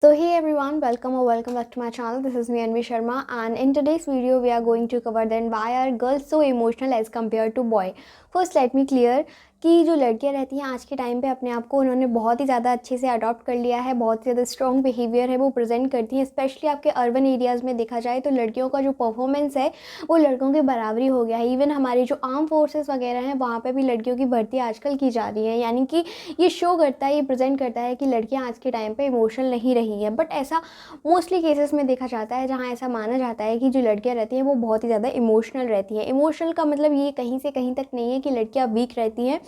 So hey everyone, welcome back to my channel. This is me Anvi Sharma, and in today's video we are going to cover then why are girls so emotional as compared to boy. First let me clear कि जो लड़कियां रहती हैं आज के time पे अपने आप को उन्होंने बहुत ही ज़्यादा अच्छे से अडॉप्ट कर लिया है, बहुत ज़्यादा स्ट्रॉन्ग बिहेवियर है वो प्रेजेंट करती हैं। स्पेशली आपके अर्बन एरियाज़ में देखा जाए तो लड़कियों का जो परफॉर्मेंस है वो लड़कों की बराबरी हो गया है। इवन हमारी जो आर्म फोर्सेस वगैरह हैं वहाँ पे भी लड़कियों की भर्ती आजकल की जा रही है, यानी कि ये शो करता है, ये प्रेजेंट करता है कि लड़कियाँ आज के टाइम पर इमोशनल नहीं रही हैं। बट ऐसा मोस्टली केसेस में देखा जाता है जहाँ ऐसा माना जाता है कि जो लड़कियाँ रहती हैं वो बहुत ही ज़्यादा इमोशनल रहती हैं। इमोशनल का मतलब ये कहीं से कहीं तक नहीं है कि लड़कियाँ वीक रहती हैं,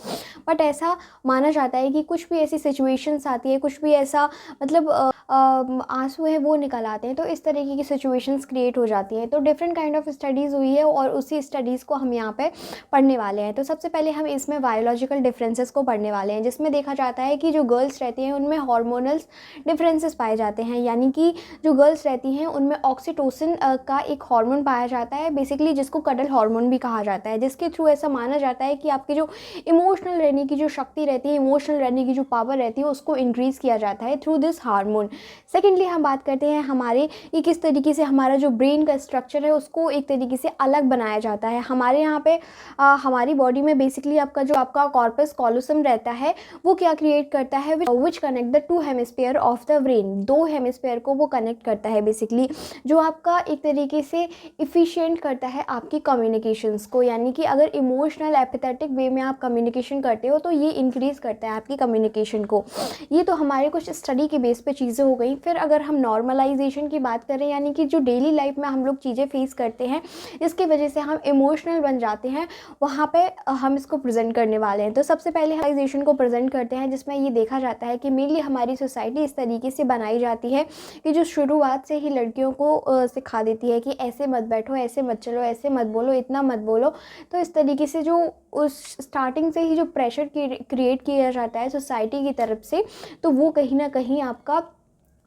बट ऐसा माना जाता है कि कुछ भी ऐसी सिचुएशंस आती है, कुछ भी ऐसा मतलब आंसू है वो निकल आते हैं, तो इस तरीके की सिचुएशंस क्रिएट हो जाती हैं। तो डिफरेंट काइंड ऑफ स्टडीज़ हुई है और उसी स्टडीज़ को हम यहाँ पे पढ़ने वाले हैं। तो सबसे पहले हम इसमें बायोलॉजिकल डिफरेंसेस को पढ़ने वाले हैं, जिसमें देखा जाता है कि जो गर्ल्स रहती हैं उनमें हार्मोनल डिफरेंसेस पाए जाते हैं, यानी कि जो गर्ल्स रहती हैं उनमें ऑक्सीटोसिन का एक हार्मोन पाया जाता है, बेसिकली जिसको कडल हार्मोन भी कहा जाता है, जिसके थ्रू ऐसा माना जाता है कि आपकी जो इमोशनल रहने की जो शक्ति रहती है, इमोशनल रहने की जो पावर रहती है उसको इंक्रीज़ किया जाता है थ्रू दिस हार्मोन। सेकेंडली हम बात करते हैं हमारे ये किस तरीके से हमारा जो ब्रेन का स्ट्रक्चर है उसको एक तरीके से अलग बनाया जाता है। हमारे यहाँ पे हमारी बॉडी में बेसिकली आपका कॉर्पस कॉलोसम रहता है, वो क्या क्रिएट करता है, which connect the two hemisphere of the brain. दो हेमिस्फीयर को वो कनेक्ट करता है बेसिकली, जो आपका एक तरीके से इफ़िशिएंट करता है आपकी कम्युनिकेशंस को, यानी कि अगर इमोशनल एपिथेटिक वे में आप कम्युनिकेशन करते हो तो ये इंक्रीज़ करता है आपकी कम्युनिकेशन को। ये तो हमारे कुछ स्टडी के बेस पे चीज़ें हो गई। फिर अगर हम नॉर्मलाइजेशन की बात करें, यानी कि जो डेली लाइफ में हम लोग चीज़ें फेस करते हैं जिसकी वजह से हम इमोशनल बन जाते हैं, वहाँ पे हम इसको प्रेजेंट करने वाले हैं। तो सबसे पहले नॉर्मलाइजेशन को प्रेजेंट करते हैं, जिसमें ये देखा जाता है कि मेनली हमारी सोसाइटी इस तरीके से बनाई जाती है कि जो शुरुआत से ही लड़कियों को सिखा देती है कि ऐसे मत बैठो, ऐसे मत चलो, ऐसे मत बोलो, इतना मत बोलो। तो इस तरीके से जो उस स्टार्टिंग से ही जो प्रेशर क्रिएट किया जाता है सोसाइटी की तरफ से, तो वो कहीं ना कहीं आपका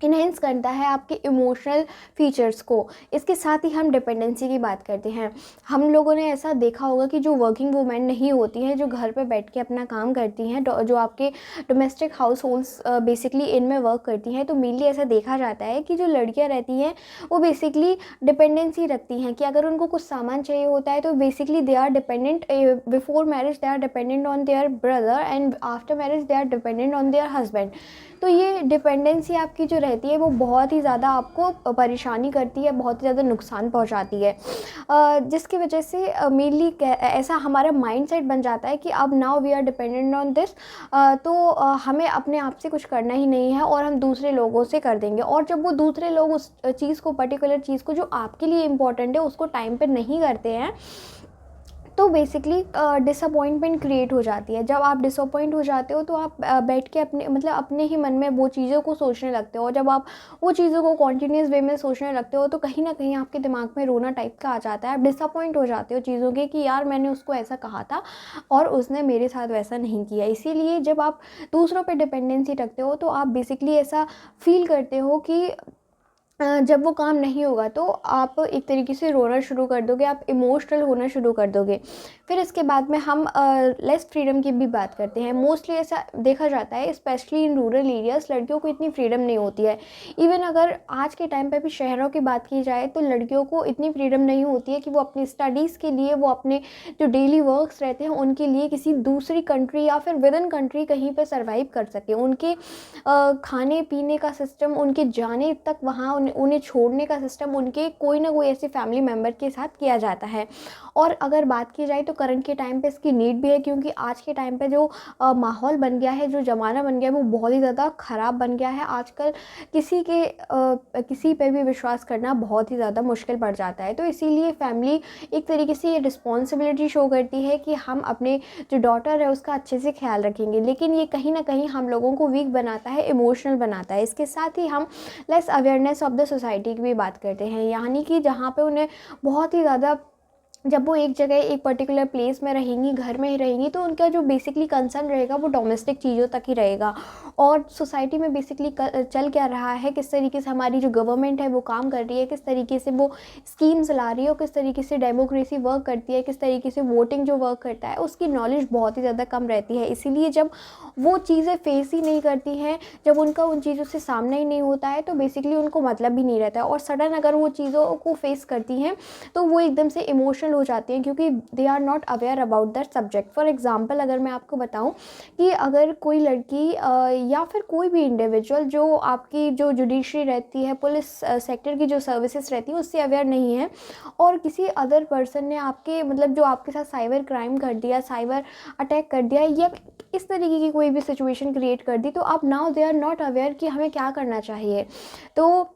इन्हेंस करता है आपके इमोशनल फीचर्स को। इसके साथ ही हम डिपेंडेंसी की बात करते हैं। हम लोगों ने ऐसा देखा होगा कि जो वर्किंग वुमेन नहीं होती हैं, जो घर पे बैठ के अपना काम करती हैं, जो आपके डोमेस्टिक हाउस होल्ड्स बेसिकली इनमें वर्क करती हैं, तो मेनली ऐसा देखा जाता है कि जो लड़कियां रहती हैं वो बेसिकली डिपेंडेंसी रखती हैं कि अगर उनको कुछ सामान चाहिए होता है तो basically they are dependent before marriage, they are dependent on their brother, and after marriage they are dependent on their husband. तो ये डिपेंडेंसी आपकी जो रहती है वो बहुत ही ज़्यादा आपको परेशानी करती है, बहुत ही ज़्यादा नुकसान पहुंचाती है, जिसकी वजह से मेनली ऐसा हमारा माइंडसेट बन जाता है कि अब now we are dependent on this, तो हमें अपने आप से कुछ करना ही नहीं है और हम दूसरे लोगों से कर देंगे। और जब वो दूसरे लोग उस चीज़ को, पर्टिकुलर चीज़ को जो आपके लिए इम्पोर्टेंट है उसको टाइम पर नहीं करते हैं, तो बेसिकली डिसअपॉइंटमेंट क्रिएट हो जाती है। जब आप डिसअपॉइंट हो जाते हो तो आप बैठ के अपने ही मन में वो चीज़ों को सोचने लगते हो, और जब आप वो चीज़ों को कॉन्टीन्यूस वे में सोचने लगते हो तो कहीं ना कहीं आपके दिमाग में रोना टाइप का आ जाता है। आप डिसअपॉइंट हो जाते हो चीज़ों के कि यार मैंने उसको ऐसा कहा था और उसने मेरे साथ वैसा नहीं किया। इसीलिए जब आप दूसरों पर डिपेंडेंसी रखते हो तो आप बेसिकली ऐसा फील करते हो कि जब वो काम नहीं होगा तो आप एक तरीके से रोना शुरू कर दोगे, आप इमोशनल होना शुरू कर दोगे। फिर इसके बाद में हम लेस फ्रीडम की भी बात करते हैं। मोस्टली ऐसा देखा जाता है स्पेशली इन रूरल एरियाज़ लड़कियों को इतनी फ्रीडम नहीं होती है। इवन अगर आज के टाइम पे भी शहरों की बात की जाए तो लड़कियों को इतनी फ्रीडम नहीं होती है कि वो अपनी स्टडीज़ के लिए, वो अपने जो डेली वर्क्स रहते हैं उनके लिए किसी दूसरी कंट्री या फिर विद इन कंट्री कहीं पर सर्वाइव कर सके। उनके खाने पीने का सिस्टम, उनके जाने तक वहाँ उन्हें छोड़ने का सिस्टम उनके कोई ना कोई ऐसे फैमिली मेम्बर के साथ किया जाता है। और अगर बात की जाए तो करंट के टाइम पे इसकी नीड भी है, क्योंकि आज के टाइम पे जो माहौल बन गया है, जो ज़माना बन गया है वो बहुत ही ज़्यादा ख़राब बन गया है। आजकल किसी पे भी विश्वास करना बहुत ही ज़्यादा मुश्किल पड़ जाता है। तो इसीलिए फैमिली एक तरीके से ये रिस्पॉन्सिबिलिटी शो करती है कि हम अपने जो डॉटर है उसका अच्छे से ख्याल रखेंगे, लेकिन ये कहीं ना कहीं हम लोगों को वीक बनाता है, इमोशनल बनाता है। इसके साथ ही हम less awareness of the society की भी बात करते हैं, यानी कि जहाँ पे उन्हें बहुत ही ज़्यादा, जब वो एक जगह एक पर्टिकुलर प्लेस में रहेंगी, घर में ही रहेंगी, तो उनका जो बेसिकली कंसर्न रहेगा वो डोमेस्टिक चीज़ों तक ही रहेगा। और सोसाइटी में बेसिकली चल क्या रहा है, किस तरीके से हमारी जो गवर्नमेंट है वो काम कर रही है, किस तरीके से वो स्कीम्स ला रही है और किस तरीके से डेमोक्रेसी वर्क करती है, किस तरीके से वोटिंग जो वर्क करता है, उसकी नॉलेज बहुत ही ज़्यादा कम रहती है। इसीलिए जब वो चीज़ें फेस ही नहीं करती हैं, जब उनका उन चीज़ों से सामना ही नहीं होता है, तो बेसिकली उनको मतलब भी नहीं रहता है। और सडन अगर वो चीज़ों को फेस करती हैं तो वो एकदम से इमोशनल हो जाती हैं, क्योंकि they are not aware about that subject. For example अगर मैं आपको बताऊं कि अगर कोई लड़की या फिर कोई भी इंडिविजुअल जो आपकी जो जुडिशरी रहती है, पुलिस सेक्टर की जो सर्विसेज रहती है, उससे अवेयर नहीं है और किसी अदर पर्सन ने आपके मतलब जो आपके साथ साइबर क्राइम कर दिया, साइबर अटैक कर दिया या इस तरीके की कोई भी सिचुएशन क्रिएट कर दी, तो अब now they are not aware कि हमें क्या करना चाहिए। तो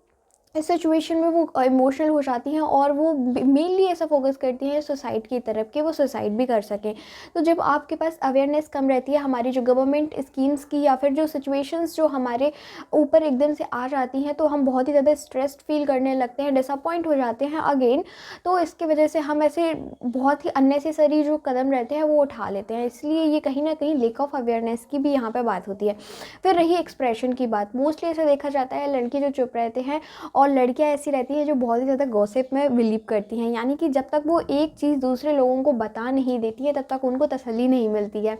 इस सिचुएशन में वो इमोशनल हो जाती हैं और वो मेनली ऐसा फोकस करती हैं सुसाइड की तरफ कि वो सुसाइड भी कर सकें। तो जब आपके पास अवेयरनेस कम रहती है हमारी जो गवर्नमेंट स्कीम्स की या फिर जो सिचुएशंस जो हमारे ऊपर एकदम से आ जाती हैं, तो हम बहुत ही ज़्यादा स्ट्रेस्ड फील करने लगते हैं, डिसअपॉइंट हो जाते हैं अगेन। तो इसकी वजह से हम ऐसे बहुत ही अननेसेसरी जो कदम रहते हैं वो उठा लेते हैं। इसलिए ये कहीं ना कहीं लेक ऑफ अवेयरनेस की भी यहाँ पर बात होती है। फिर रही एक्सप्रेशन की बात, मोस्टली ऐसा देखा जाता है लड़के जो चुप रहते हैं और लड़कियां ऐसी रहती हैं जो बहुत ही ज़्यादा गॉसिप में बिलीव करती हैं, यानी कि जब तक वो एक चीज़ दूसरे लोगों को बता नहीं देती है तब तक उनको तसल्ली नहीं मिलती है।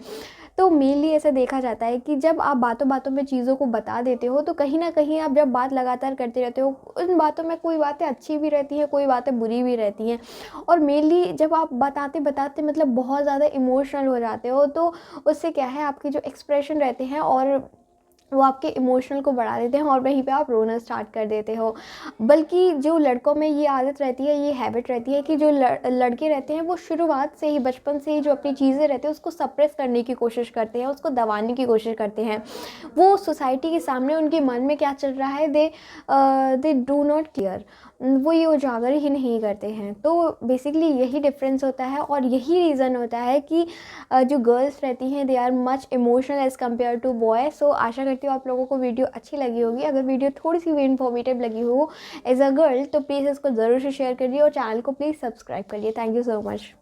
तो मेनली ऐसा देखा जाता है कि जब आप बातों बातों में चीज़ों को बता देते हो तो कहीं ना कहीं आप जब बात लगातार करते रहते हो, उन बातों में कोई बातें अच्छी भी रहती हैं, कोई बातें बुरी भी रहती हैं। और मेनली जब आप बताते बताते मतलब बहुत ज़्यादा इमोशनल हो जाते हो, तो उससे क्या है आपके जो एक्सप्रेशन रहते हैं और वो आपके इमोशनल को बढ़ा देते हैं और वहीं पे आप रोना स्टार्ट कर देते हो। बल्कि जो लड़कों में ये आदत रहती है, ये हैबिट रहती है कि जो लड़के रहते हैं वो शुरुआत से ही, बचपन से ही जो अपनी चीज़ें रहती हैं उसको सप्रेस करने की कोशिश करते हैं, उसको दबाने की कोशिश करते हैं। वो सोसाइटी के सामने उनके मन में क्या चल रहा है दे डू नॉट केयर, वो ये उजागर ही नहीं करते हैं। तो बेसिकली यही डिफरेंस होता है और यही रीज़न होता है कि जो गर्ल्स रहती हैं they are much emotional as compare to boy. So आशा करती हूँ आप लोगों को वीडियो अच्छी लगी होगी। अगर वीडियो थोड़ी सी भी इन्फॉर्मेटिव लगी हो एज अ गर्ल तो प्लीज़ इसको ज़रूर से शेयर करिए और चैनल को प्लीज़ सब्सक्राइब करिए। Thank you so much.